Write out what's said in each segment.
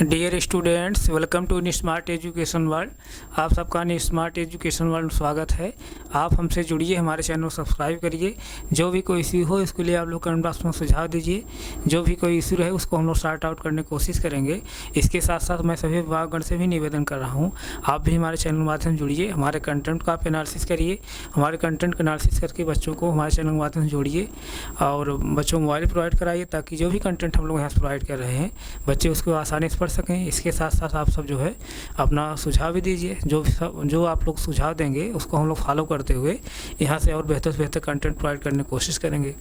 Dear students, welcome to smart education world. आप सबका smart education world में स्वागत है। आप हमसे जुड़िए, हमारे चैनल को सब्सक्राइब करिए। जो भी कोई इशू हो इसके लिए आप लोग कमेंट बॉक्स में सुझाव दीजिए। जो भी कोई इशू रहे उसको हम लोग सॉर्ट आउट करने की कोशिश करेंगे। इसके साथ साथ मैं सभी विभागगण से भी निवेदन कर रहा हूँ, आप भी हमारे चैनल के माध्यम से जुड़िए, हमारे कंटेंट का आप एनालिसिस करिए। हमारे कंटेंट का एनालिसिस करके बच्चों को हमारे चैनल के माध्यम से जोड़िए और बच्चों को मोबाइल प्रोवाइड कराइए, ताकि जो भी कंटेंट हम लोग यहाँ प्रोवाइड कर रहे हैं बच्चे उसको आसानी से पढ़ सकें। इसके साथ साथ आप सब जो है अपना सुझाव भी दीजिए। जो आप लोग सुझाव देंगे उसको हम लोग फॉलो करते हुए यहाँ से और बेहतर से बेहतर कंटेंट प्रोवाइड करने की कोशिश करेंगे।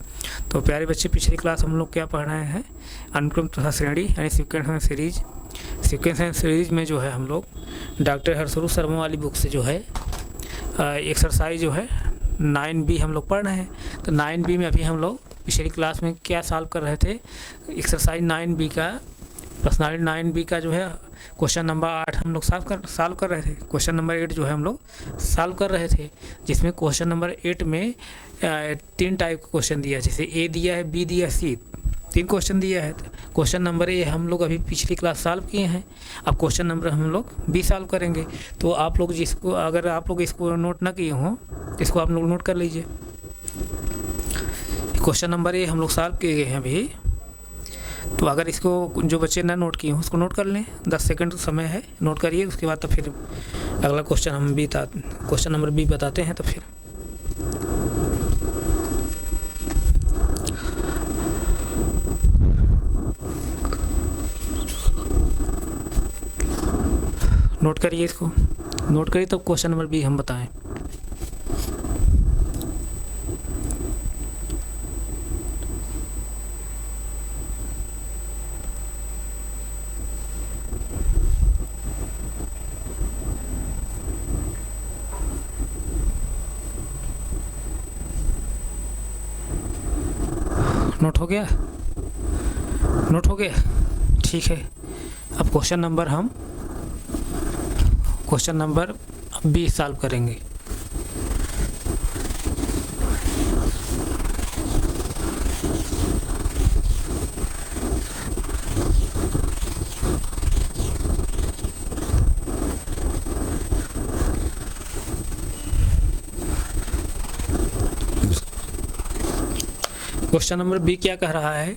तो प्यारे बच्चे, पिछली क्लास हम लोग क्या पढ़ रहे हैं? अनुक्रम तथा श्रेणी यानी sequence and series. Sequence and series में जो है हम लोग डॉक्टर हरसुरु शर्मा वाली बुक से जो है एक्सरसाइज जो है 9B हम लोग पढ़ रहे हैं। तो 9B में अभी हम लोग पिछली क्लास में क्या सॉल्व कर रहे थे? एक्सरसाइज 9B का पर्सनालिटी 9B का जो है क्वेश्चन नंबर 8 हम लोग सॉल्व कर रहे थे। क्वेश्चन नंबर 8 जो है हम लोग सॉल्व कर रहे थे, जिसमें क्वेश्चन नंबर 8 में 3 टाइप का क्वेश्चन दिया है। जैसे ए दिया है, बी दिया है, सी, 3 क्वेश्चन दिया है। क्वेश्चन नंबर ए हम लोग अभी पिछली क्लास सॉल्व किए हैं। अब क्वेश्चन नंबर हम लोग बी सॉल्व करेंगे। तो आप लोग अगर आप लोग इसको नोट ना किए हों तो इसको आप लोग नोट कर लीजिए। क्वेश्चन नंबर ए हम लोग सॉल्व किए गए हैं अभी। तो अगर इसको जो बच्चे ना नोट किए हों उसको नोट कर लें, 10 सेकंड समय है, नोट करिए। उसके बाद तो फिर अगला क्वेश्चन हम क्वेश्चन नंबर बी बताते हैं। तो फिर नोट करिए, इसको नोट करिए तो क्वेश्चन नंबर बी हम बताएं। नोट हो गया? नोट हो गया, ठीक है। अब क्वेश्चन नंबर बी सॉल्व करेंगे। क्वेश्चन नंबर बी क्या कह रहा है?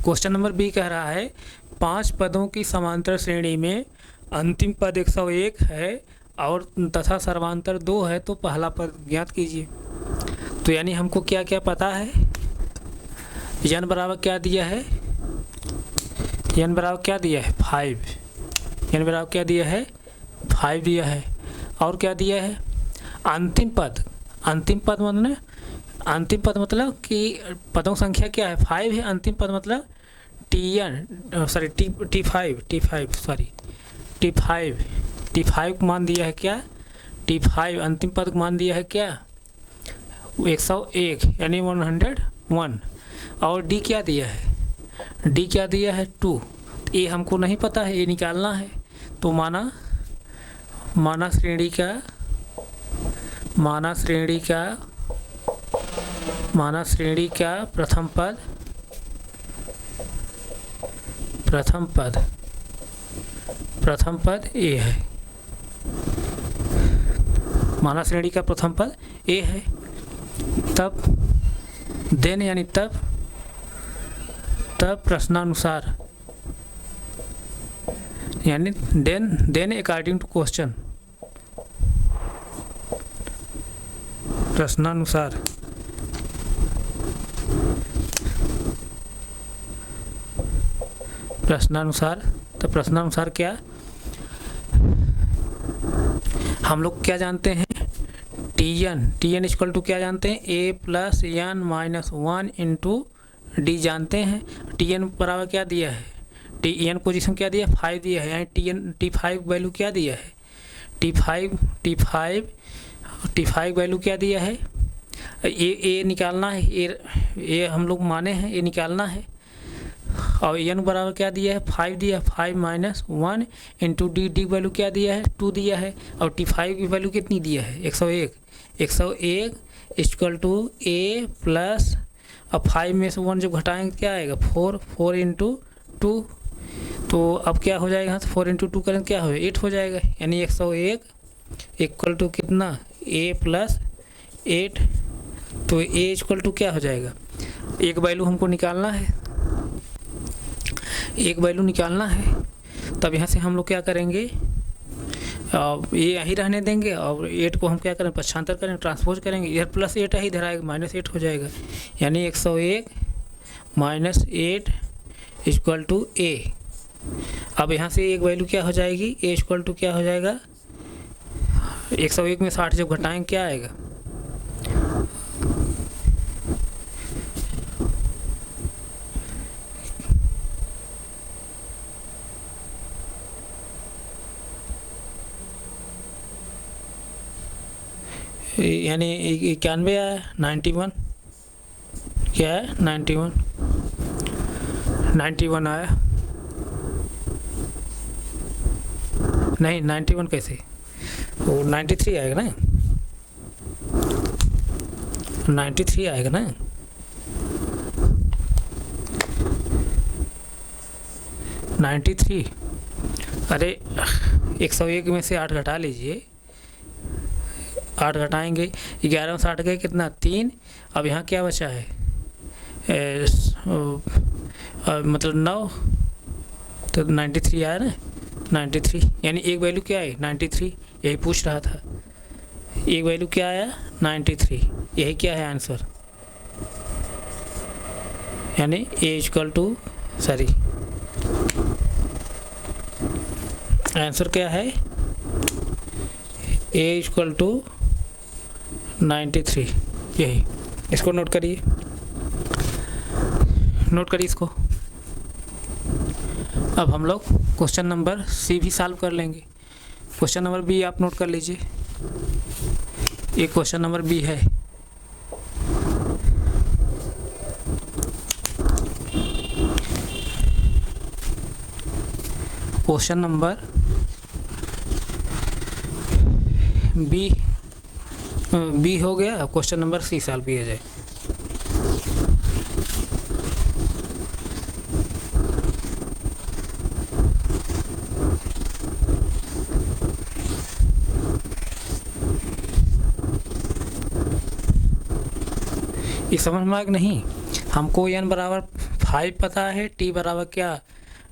क्वेश्चन नंबर बी कह रहा है 5 पदों की समांतर श्रेणी में अंतिम पद 101 है और तथा सर्वांतर 2 है, तो पहला पद ज्ञात कीजिए। तो यानी हमको क्या क्या पता है? n बराबर क्या दिया है? n बराबर क्या दिया है? 5। n बराबर क्या दिया है? 5 दिया है। और क्या दिया है? अंतिम पद मतलब कि पदों की संख्या क्या है? 5 है। अंतिम पद मतलब T5 को मान दिया है क्या? T5 अंतिम पद को मान दिया है क्या? 101 यानी 101। और D क्या दिया है? D क्या दिया है? 2। ये हमको नहीं पता है, ये निकालना है। तो माना श्रेणी का प्रथम पद ए है। माना श्रेणी का प्रथम पद ए है। तब देन यानी तब प्रश्नानुसार यानी देन अकॉर्डिंग टू क्वेश्चन, प्रश्नानुसार तो प्रश्नानुसार क्या हम लोग क्या जानते हैं? Tn इक्वल टू क्या जानते हैं? A + n - 1 × D जानते हैं। Tn बराबर क्या दिया है? Tn पोजीशन क्या दिया है? 5 दिया है। यानी T5 वैल्यू क्या दिया है? T5 वैल्यू क्या दिया है? ये निकालना है। ये हम लोग माने हैं, ये निकालना है। और n बराबर क्या दिया है? 5 दिया है। 5 - 1 × D वैल्यू क्या दिया है? 2 दिया है। और T5 की वैल्यू कितनी दिया है? 101 इक्वल टू A प्लस, अब 5 में से 1 जब घटाएंगे क्या आएगा? 4 × 2 तो अब क्या हो जाएगा, यहाँ से 4 इंटू 2 करें क्या हो 8 हो जाएगा, यानी 101 इक्वल टू कितना a प्लस 8। तो a इक्वल टू क्या हो जाएगा, एक वैल्यू हमको निकालना है, एक वैल्यू निकालना है। तब यहाँ से हम लोग क्या करेंगे, ये यहीं रहने देंगे और 8 को हम क्या करें पक्षांतर करें, ट्रांसपोज करेंगे, इधर प्लस 8 ही इधर आएगा -8 हो जाएगा, यानी 101 माइनस 8 इक्वल टू a। अब यहाँ से एक वैल्यू क्या हो जाएगी, a इक्वल टू क्या हो जाएगा, 101 में 60 जब घटाएंगे क्या आएगा, यानी 91 आया, 91 क्या है 91 आया, नहीं 91 कैसे, वो 93 आएगा ना, 93 आएगा ना, 93। अरे 101 में से 8 घटा लीजिए, 8 घटाएंगे, 11 में 60 गए कितना 3। अब यहाँ क्या बचा है मतलब 9, तो 93 आया ना, 93, यानी एक वैल्यू क्या है 93, यही पूछ रहा था, एक वैल्यू क्या आया 93, यही क्या है आंसर, यानी a equal to sorry answer क्या है a इक्वल टू 93, यही, इसको नोट करिए, नोट करिए इसको। अब हम लोग क्वेश्चन नंबर सी भी सॉल्व कर लेंगे, क्वेश्चन नंबर बी आप नोट कर लीजिए, ये क्वेश्चन नंबर बी है। क्वेश्चन नंबर बी हो गया, क्वेश्चन नंबर सी सॉल्व किया जाए। ये समझ में आएगा नहीं, हमको n बराबर 5 पता है, t बराबर क्या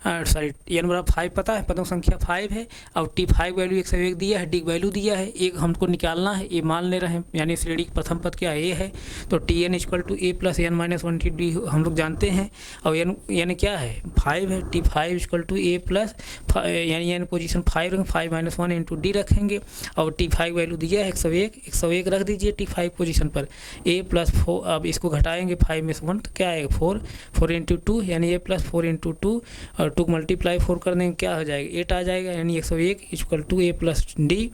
सॉरी n बराबर 5 पता है, पदों संख्या 5 है, और t 5 वैल्यू 101 दिया है, d वैल्यू दिया है, एक हमको निकालना है, ये मान ले रहे हैं, यानी श्रेणी की प्रथम पद क्या a है, तो T N equal to a plus n minus 1 T D हम लोग जानते हैं, और n क्या है 5 है, t 5 equal to a plus यानी n पोजीशन 5 रखेंगे, 5 माइनस 1 इंटू डी रखेंगे, और t 5 वैल्यू दिया है 101 रख दीजिए t 5 पोजीशन पर, a प्लस 4, अब इसको घटाएंगे 5 में से 1 तो क्या आएगा 4 इंटू 2 यानी a प्लस 4 इंटू 2 और 2 मल्टीप्लाई 4 कर देंगे क्या हो जाएगा 8 आ जाएगा, यानी 101 equal to a plus D,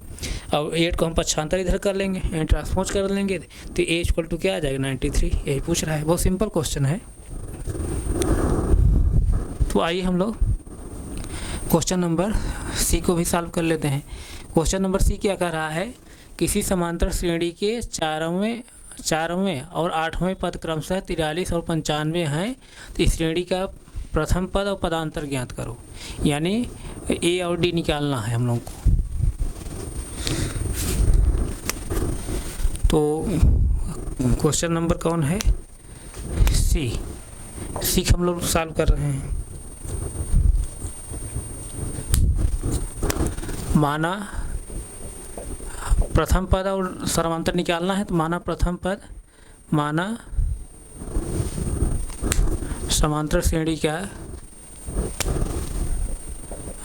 और 8 को हम पक्षांतर इधर कर लेंगे यानी ट्रांसपोज कर लेंगे, तो a इक्वल टू क्या आ जाएगा 93, यही पूछ रहा है, बहुत सिंपल क्वेश्चन है। तो आइए हम लोग क्वेश्चन नंबर सी को भी सॉल्व कर लेते हैं। क्वेश्चन नंबर सी क्या कह रहा है, किसी समांतर श्रेणी के चारवें और 8वें पद क्रमशः 43 और 95 हैं, तो इस श्रेणी का प्रथम पद और पदांतर ज्ञात करो, यानी ए और डी निकालना है हम लोग को। तो क्वेश्चन नंबर कौन है सी हम लोग सॉल्व कर रहे हैं। माना प्रथम पद और समांतर निकालना है, तो माना प्रथम पद, माना समांतर श्रेणी का,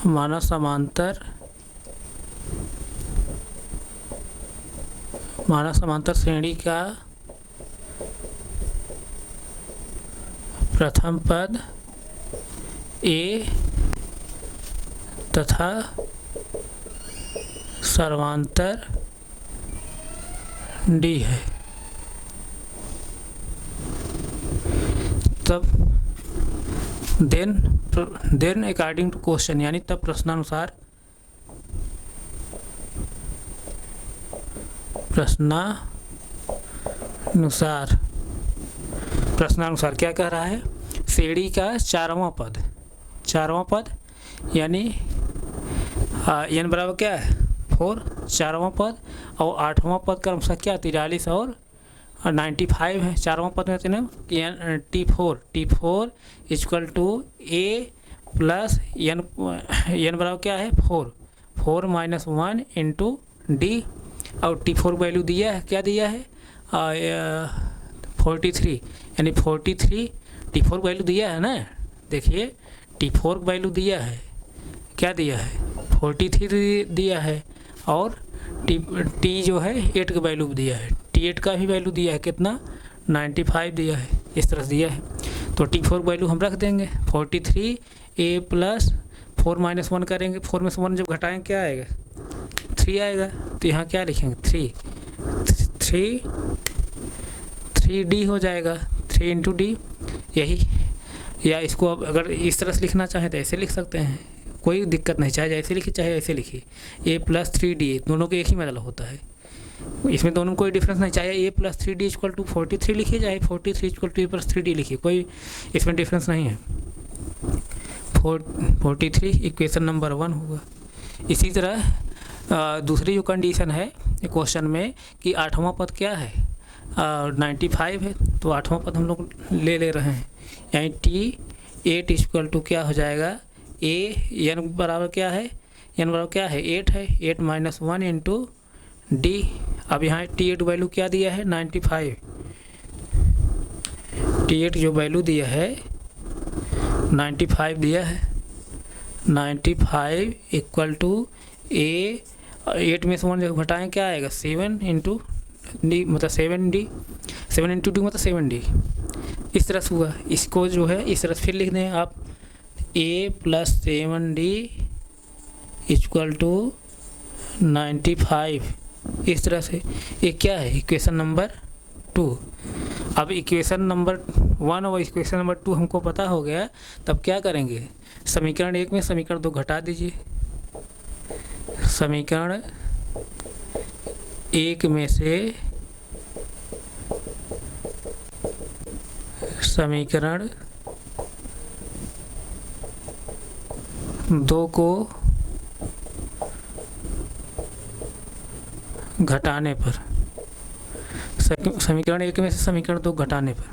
माना समांतर श्रेणी का प्रथम पद ए तथा सर्वांतर डी है, तब देन अकॉर्डिंग टू क्वेश्चन, यानी तब प्रश्नानुसार क्या कह रहा है, श्रेणी का चारवां पद यानी n बराबर क्या है 4 चारवां पद, और आठवां पद क्रमशः क्या 43 और 95 है। चारवां पद में T4 equal to A plus n बराबर क्या है 4 माइनस 1 इंटू डी, और T4 वैल्यू दिया है, क्या दिया है 43, यानी 43 T4 वैल्यू दिया है ना। देखिए T4 वैल्यू दिया है, क्या दिया है 43 दिया है, और T जो है 8 का वैल्यू दिया है, T8 का भी वैल्यू दिया है कितना 95 दिया है, इस तरह से दिया है। तो T4 वैल्यू हम रख देंगे 43 A प्लस 4 माइनस 1 करेंगे, 4 में से 1 जब घटाएंगे क्या आएगा 3 आएगा। तो यहाँ क्या लिखेंगे 3D हो जाएगा, 3 इंटू डी यही। या इसको अब अगर इस तरह से लिखना चाहें तो ऐसे लिख सकते हैं, कोई दिक्कत नहीं, चाहे जैसे लिखिए चाहे ऐसे लिखिए। A प्लस 3D दोनों के एक ही मतलब होता है, इसमें दोनों में कोई डिफरेंस नहीं। चाहे A plus 3D equal to 43 लिखिए, चाहे 43 equal to A plus 3D लिखिए, कोई इसमें डिफरेंस नहीं है। 43 इक्वेशन नंबर 1 होगा। इसी तरह दूसरी जो कंडीशन है क्वेश्चन में कि आठवां पद क्या है 95 है, तो आठवां पद हम लोग ले रहे हैं, यानी T8 इक्वल टू क्या हो जाएगा n बराबर क्या है 8 है, 8 माइनस 1 इंटू डी। अब यहाँ T8 वैल्यू क्या दिया है 95, T8 जो वैल्यू दिया है 95 दिया है, 95 इक्वल टू A 8 में से 1 जब घटाएं क्या आएगा 7 इंटू डी, मतलब 7D, 7 इंटू डी मतलब 7D। इस तरह से हुआ, इसको जो है इस तरह से फिर लिख दें आप A plus 7D equal to 95, इस तरह से। ये क्या है इक्वेशन नंबर 2। अब इक्वेशन नंबर 1 और इक्वेशन नंबर 2 हमको पता हो गया, तब क्या करेंगे समीकरण 1 में समीकरण 2 घटा दीजिए। समीकरण 1 में से समीकरण 2 को घटाने पर, समीकरण 1 में से समीकरण 2 घटाने पर,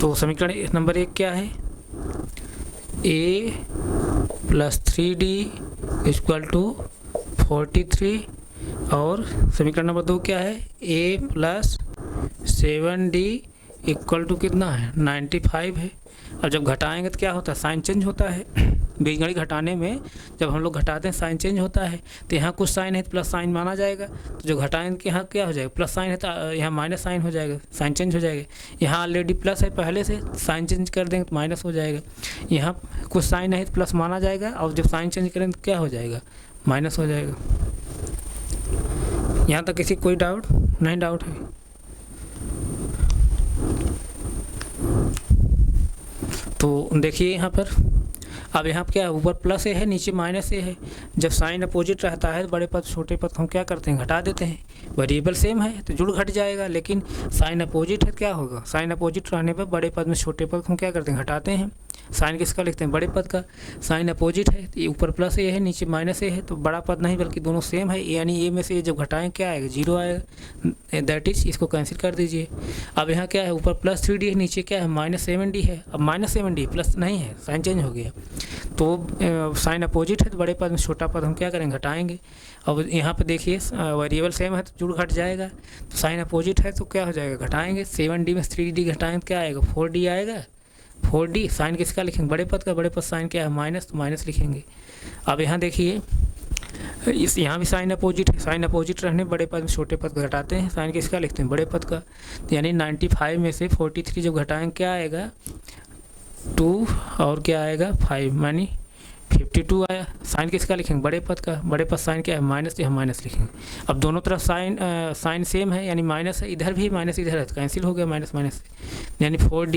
तो समीकरण नंबर 1 क्या है A plus 3D equal to 43, और समीकरण नंबर 2 क्या है A plus 7D equal to कितना है 95 है। अब जब घटाएंगे तो क्या होता है साइन चेंज होता है, बीजगणित घटाने में जब हम लोग घटाते हैं साइन चेंज होता है। तो यहाँ कुछ साइन है तो प्लस साइन माना जाएगा, तो जो घटाएंगे कि यहाँ क्या हो जाएगा प्लस साइन है तो यहाँ माइनस साइन हो जाएगा, साइन चेंज हो जाएगा। यहाँ ऑलरेडी प्लस है पहले से, साइन चेंज कर देंगे तो माइनस हो जाएगा। यहाँ कुछ साइन है तो प्लस माना जाएगा, और जब साइन चेंज करेंगे तो क्या हो जाएगा माइनस हो जाएगा। यहाँ तक किसी कोई डाउट नहीं? डाउट है तो देखिए यहाँ पर। अब यहाँ क्या है ऊपर प्लस ए है नीचे माइनस ए है। जब साइन अपोजिट रहता है तो बड़े पद छोटे पद हम क्या करते हैं घटा देते हैं। वेरिएबल सेम है तो जुड़ घट जाएगा, लेकिन साइन अपोजिट है तो क्या होगा साइन अपोजिट रहने पर बड़े पद में छोटे पद हम क्या करते हैं घटाते हैं। साइन किसका लिखते हैं बड़े पद का। साइन अपोजिट है तो ऊपर प्लस ए है नीचे माइनस ए है, तो बड़ा पद नहीं बल्कि दोनों सेम है, यानी ए में से जब घटाएं क्या आएगा 0 आएगा, दैट इज इसको कैंसिल कर दीजिए। अब यहाँ क्या है ऊपर प्लस 3D है नीचे क्या है माइनस 7D है। अब माइनस 7D प्लस नहीं है, साइन चेंज हो गया, तो साइन अपोजिट है तो बड़े पद में छोटा पद हम क्या करेंगे घटाएंगे। अब यहाँ पे देखिए वेरिएबल सेम है तो जुड़ घट जाएगा, तो साइन अपोजिट है तो क्या हो जाएगा घटाएंगे। 7D में 3D घटाएंगे तो क्या आएगा 4D आएगा। 4D साइन किसका लिखेंगे बड़े पद का, बड़े पद साइन क्या है माइनस, तो माइनस लिखेंगे। अब यहाँ देखिए इस यहाँ भी साइन अपोजिट है, साइन अपोजिट रहने बड़े पद में छोटे पद घटाते हैं। साइन किसका लिखते हैं बड़े पद का, तो यानी 95 में से 43 जब घटाएंगे क्या आएगा 2 और क्या आएगा 5 मानी 52 आया। साइन किसका लिखेंगे बड़े पद का, बड़े पद साइन क्या है माइनस, यहाँ माइनस लिखेंगे। अब दोनों तरफ साइन सेम है यानी माइनस है, इधर भी माइनस इधर है तो कैंसिल हो गया माइनस माइनस, यानी 4D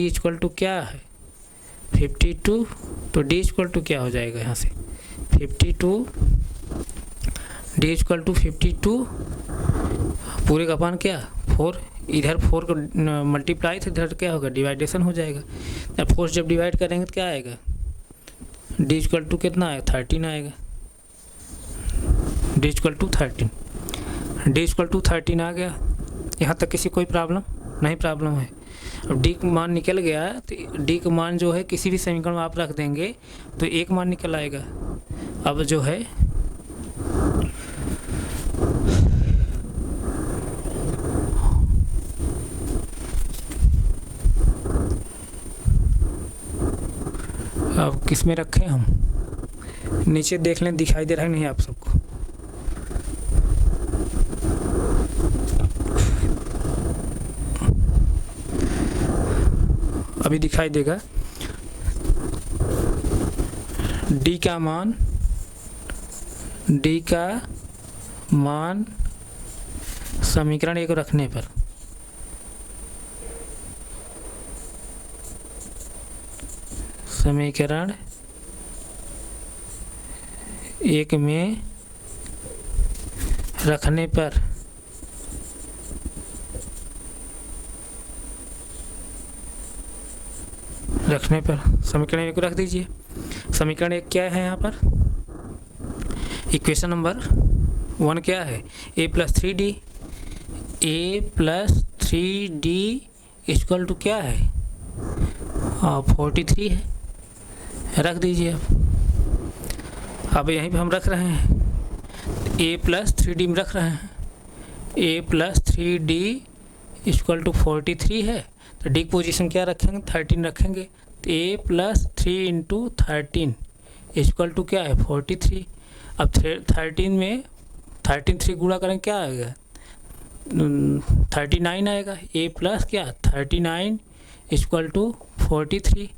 इक्वल टू क्या है 52, तो D इक्वल टू क्या हो जाएगा यहाँ से 52, D इक्वल टू 52 पूरे का पान क्या 4 इधर 4 को मल्टीप्लाई तो इधर क्या होगा, डिवाइडेशन हो जाएगा। अब 4 जब डिवाइड करेंगे तो क्या आएगा, डी इक्वल टू कितना आएगा, 13 आएगा। D equal to 13, D equal to 13 आ गया। यहाँ तक किसी कोई प्रॉब्लम नहीं, प्रॉब्लम है। अब डी का मान निकल गया तो डी का मान जो है किसी भी समीकरण में आप रख देंगे तो एक मान निकल आएगा। अब जो है अब किस में रखें हम, नीचे देख लें, दिखाई दे रहा है नहीं आप सबको। अभी दिखाई देगा। डी का मान समीकरण 1 रखने पर समीकरण 1 में रखने पर समीकरण 1 को रख दीजिए। समीकरण 1 क्या है यहाँ पर, इक्वेशन नंबर 1 क्या है, a + 3d, a + 3d equal to क्या है, 43 है, रख दीजिए। अब यहीं पे हम रख रहे हैं, a + 3d में रख रहे हैं, a + 3d इक्वल टू 43 है, तो डी पोजीशन क्या रखेंगे, 13 रखेंगे। तो a + 3 × 13 इक्वल टू क्या है, 43। अब 13 में 13 3 गुणा करें क्या आएगा, 39 आएगा। a प्लस क्या 39 इक्वल टू 43।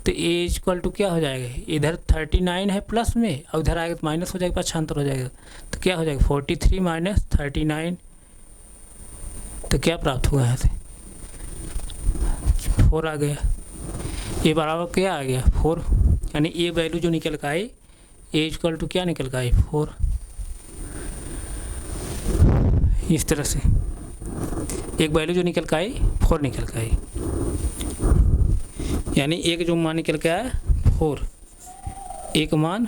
तो a इक्वल टू क्या हो जाएगा, इधर 39 है प्लस में और उधर आएगा तो माइनस हो जाएगा, पक्षांतर हो जाएगा। तो क्या हो जाएगा 43 - 39, तो क्या प्राप्त हुआ यहाँ से 4 आ गया। ये बराबर क्या आ गया 4, यानी ये वैल्यू जो निकल का आई, ए इक्वल टू क्या निकल का आई 4। इस तरह से एक वैल्यू जो निकल का आई 4 निकल का आई, यानी एक जो मान निकल के आया 4, एक मान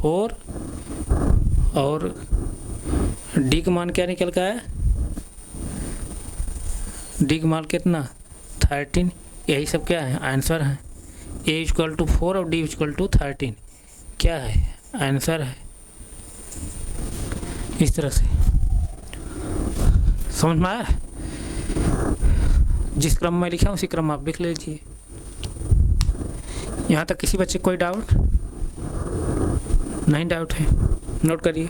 4 और डी का मान क्या निकल का आया, डी का मान कितना 13। यही सब क्या है आंसर है, ए इक्वल टू 4 और डी इक्वल टू 13 क्या है आंसर है। इस तरह से समझ में आया, जिस क्रम में लिखा उसी क्रम में आप लिख लीजिए। यहाँ तक किसी बच्चे कोई डाउट नहीं, डाउट है नोट करिए।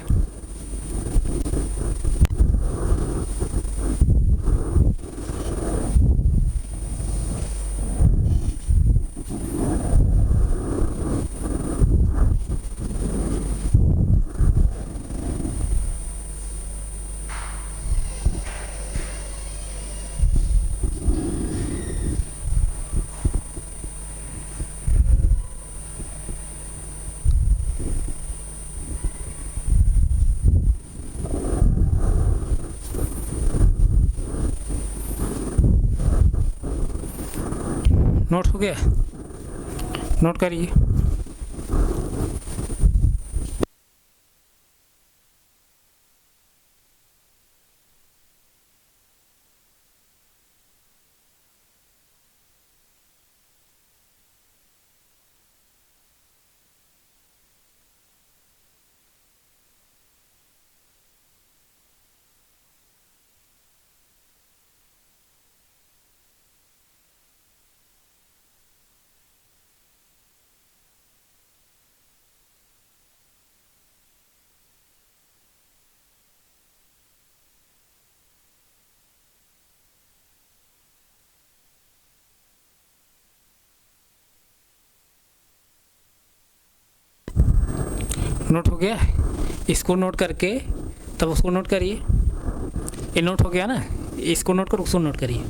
नोट हो गया, नोट करिए। नोट हो गया, इसको नोट करके तब उसको नोट करिए। ये नोट हो गया ना, इसको नोट कर उसको नोट करिए।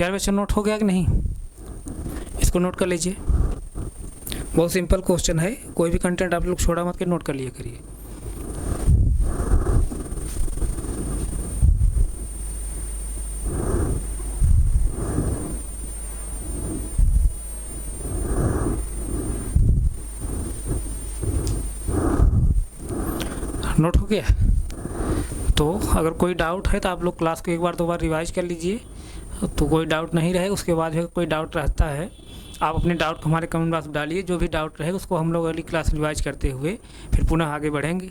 मेरे बच्चों नोट हो गया कि नहीं? इसको नोट कर लीजिए। बहुत सिंपल क्वेश्चन है, कोई भी कंटेंट आप लोग छोड़ा मत के नोट कर लिया करिए। नोट हो गया? तो अगर कोई डाउट है तो आप लोग क्लास को एक बार दो बार रिवाइज कर लीजिए। तो कोई डाउट नहीं रहे, उसके बाद भी कोई डाउट रहता है आप अपने डाउट को हमारे कमेंट बॉक्स में डालिए। जो भी डाउट रहे उसको हम लोग अगली क्लास रिवाइज करते हुए फिर पुनः आगे बढ़ेंगे।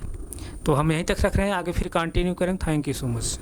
तो हम यहीं तक रख रहे हैं, आगे फिर कंटिन्यू करेंगे। Thank you so much.